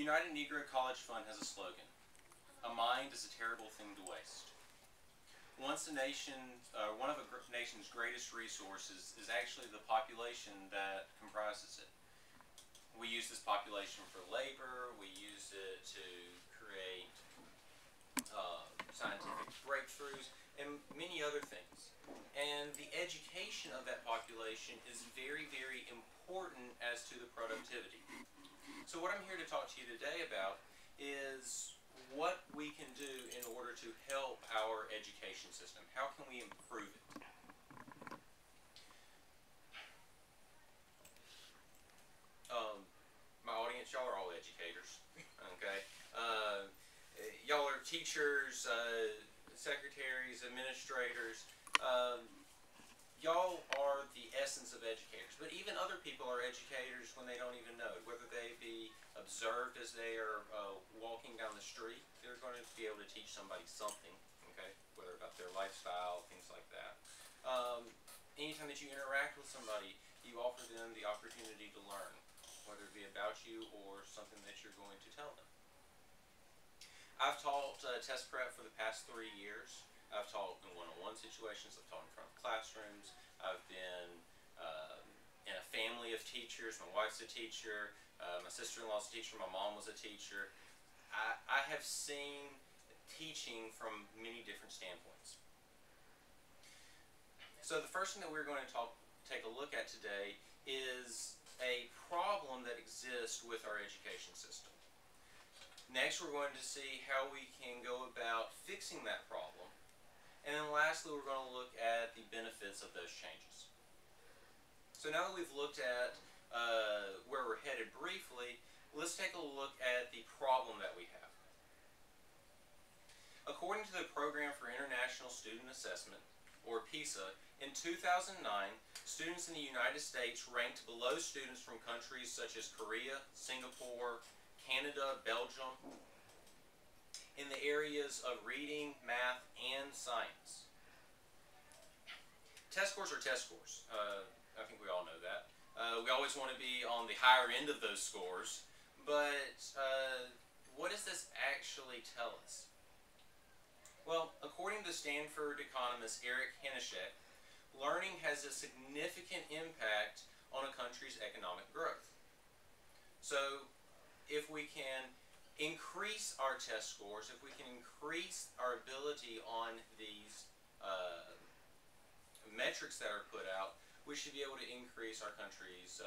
United Negro College Fund has a slogan: "A mind is a terrible thing to waste." One of a nation's greatest resources is actually the population that comprises it. We use this population for labor. We use it to create scientific breakthroughs and many other things. And the education of that population is very, very important as to the productivity. So what I'm here to talk to you today about is what we can do in order to help our education system. How can we improve it? My audience, y'all are all educators, okay? Y'all are teachers, secretaries, administrators. Y'all are the essence of educators, but even other people are educators when they don't even know it. Whether they be observed as they are walking down the street, they're going to be able to teach somebody something, okay? Whether about their lifestyle, things like that. Anytime that you interact with somebody, you offer them the opportunity to learn, whether it be about you or something that you're going to tell them. I've taught test prep for the past 3 years. I've taught in one-on-one situations. I've taught in front of classrooms. I've been in a family of teachers. My wife's a teacher. My sister-in-law's a teacher. My mom was a teacher. I have seen teaching from many different standpoints. So the first thing that we're going to take a look at today is a problem that exists with our education system. Next, we're going to see how we can go about fixing that problem. And then lastly, we're going to look at the benefits of those changes. So now that we've looked at where we're headed briefly, let's take a look at the problem that we have. According to the Program for International Student Assessment, or PISA, in 2009, students in the United States ranked below students from countries such as Korea, Singapore, Canada, Belgium, in the areas of reading, math, and science. Test scores are test scores. I think we all know that. We always want to be on the higher end of those scores, but what does this actually tell us? Well, according to Stanford economist Eric Hanushek, learning has a significant impact on a country's economic growth. So, if we can increase our test scores, if we can increase our ability on these metrics that are put out, we should be able to increase our country's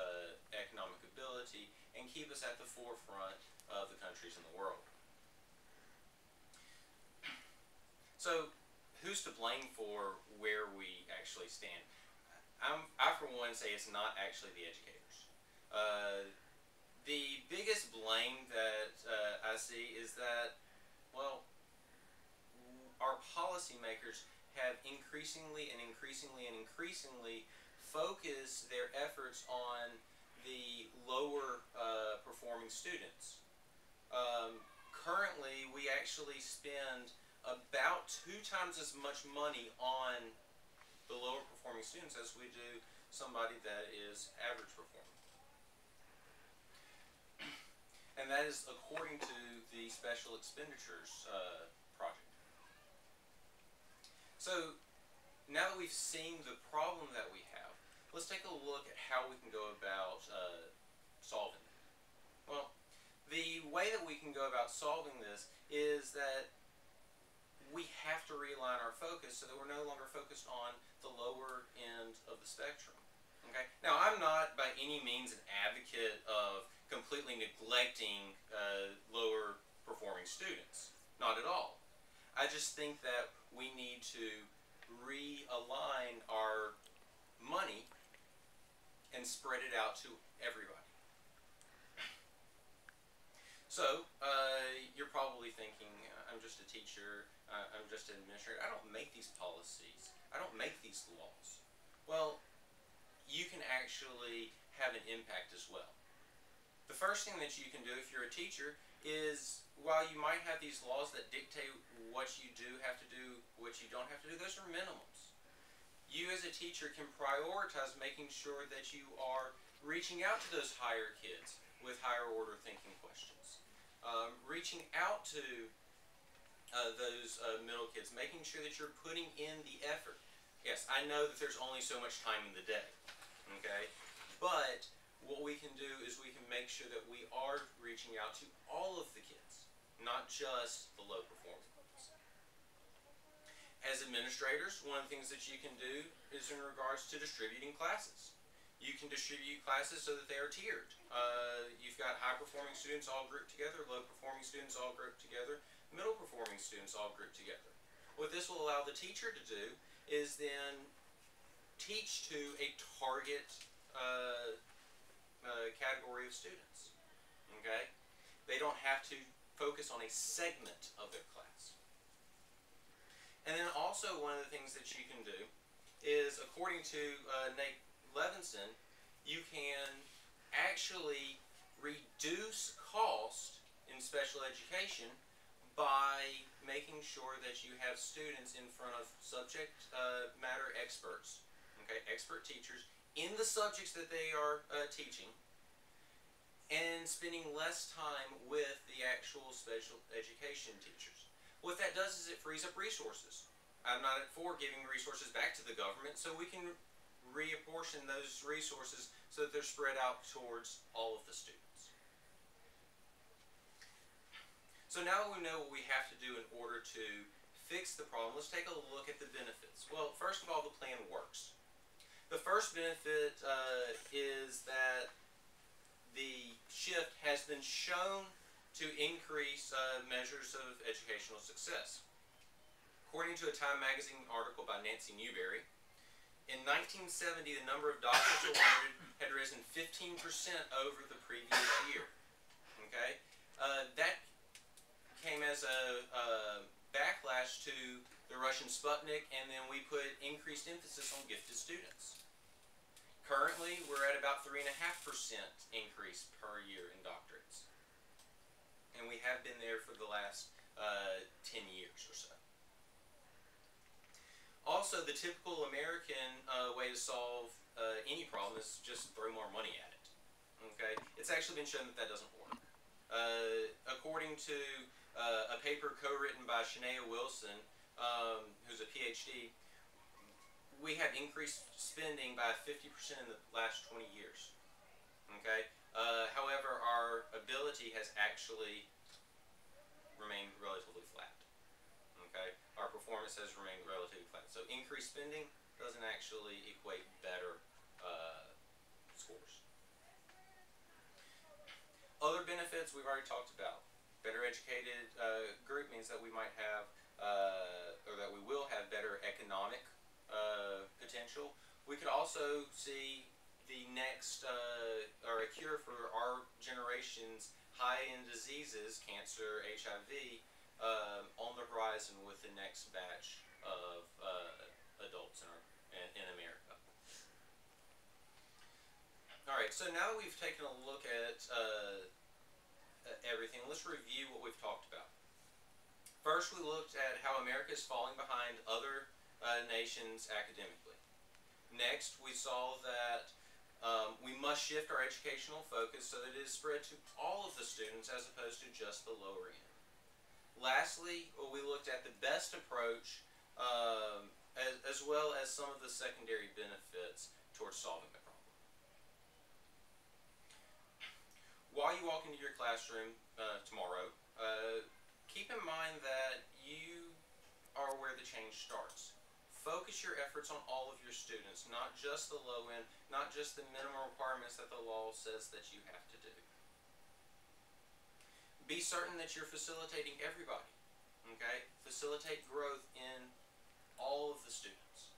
economic ability and keep us at the forefront of the countries in the world. So, who's to blame for where we actually stand? I for one, say it's not actually the educators. The biggest blame that I see is that, well, our policymakers have increasingly focused their efforts on the lower performing students. Currently, we actually spend about 2 times as much money on the lower performing students as we do somebody that is average performing. And that is according to the Special Expenditures Project. So now that we've seen the problem that we have, let's take a look at how we can go about solving it. Well, the way that we can go about solving this is that we have to realign our focus so that we're no longer focused on the lower end of the spectrum. Okay? Now, I'm not by any means an advocate of completely neglecting lower performing students. Not at all. I just think that we need to realign our money and spread it out to everybody. So, you're probably thinking, I'm just a teacher, I'm just an administrator, I don't make these policies, I don't make these laws. Well, you can actually have an impact as well. The first thing that you can do if you're a teacher is, while you might have these laws that dictate what you do have to do, what you don't have to do, those are minimums. You as a teacher can prioritize making sure that you are reaching out to those higher kids with higher order thinking questions. reaching out to those middle kids, making sure that you're putting in the effort. Yes, I know that there's only so much time in the day, okay? But what we can do is we can make sure that we are reaching out to all of the kids, not just the low performing ones. As administrators, one of the things that you can do is in regards to distributing classes. You can distribute classes so that they are tiered. You've got high performing students all grouped together, low performing students all grouped together, middle performing students all grouped together. What this will allow the teacher to do is then teach to a target category of students. Okay? They don't have to focus on a segment of their class. And then also one of the things that you can do is, according to Nate Levinson, you can actually reduce cost in special education by making sure that you have students in front of subject matter experts, okay, expert teachers, in the subjects that they are teaching, and spending less time with the actual special education teachers. What that does is it frees up resources. I'm not for giving resources back to the government, so we can reapportion those resources so that they're spread out towards all of the students. So now that we know what we have to do in order to fix the problem, let's take a look at the benefits. Well, first of all, the plan works. The first benefit is that the shift has been shown to increase measures of educational success. According to a Time magazine article by Nancy Newberry, in 1970, the number of doctorates awarded had risen 15% over the previous year. Okay, that came as a backlash to the Russian Sputnik, and then we put increased emphasis on gifted students. Currently, we're at about 3.5% increase per year in doctorates, and we have been there for the last 10 years or so. Also, the typical American way to solve any problem is just throw more money at it. Okay, it's actually been shown that that doesn't work. According to a paper co-written by Shania Wilson, who's a PhD, we have increased spending by 50% in the last 20 years. Okay, however, our ability has actually remained relatively flat. Okay, our performance has remained relatively flat. So increased spending doesn't actually equate better scores. Other benefits we've already talked about. Better educated group means that we might have, or that we will have, better economic potential. We could also see the next, or a cure for our generation's high-end diseases, cancer, HIV, on the horizon with the next batch of adults in America. Alright, so now that we've taken a look at everything, let's review what we've talked about. First, we looked at how America is falling behind other nations academically. Next, we saw that we must shift our educational focus so that it is spread to all of the students as opposed to just the lower end. Lastly, we looked at the best approach as well as some of the secondary benefits towards solving the problem. While you walk into your classroom tomorrow, keep in mind that you are where the change starts. Focus your efforts on all of your students, not just the low end, not just the minimum requirements that the law says that you have to do. Be certain that you're facilitating everybody, okay? Facilitate growth in all of the students,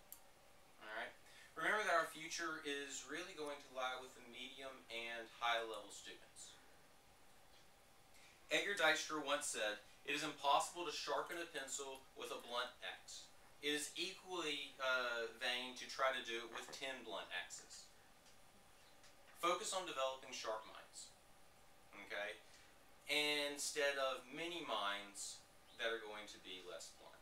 all right? Remember that our future is really going to lie with the medium and high-level students. Edgar Dijkstra once said, "It is impossible to sharpen a pencil with a blunt axe. It is equally vain to try to do it with 10 blunt axes." Focus on developing sharp minds, okay? Instead of many minds that are going to be less blunt.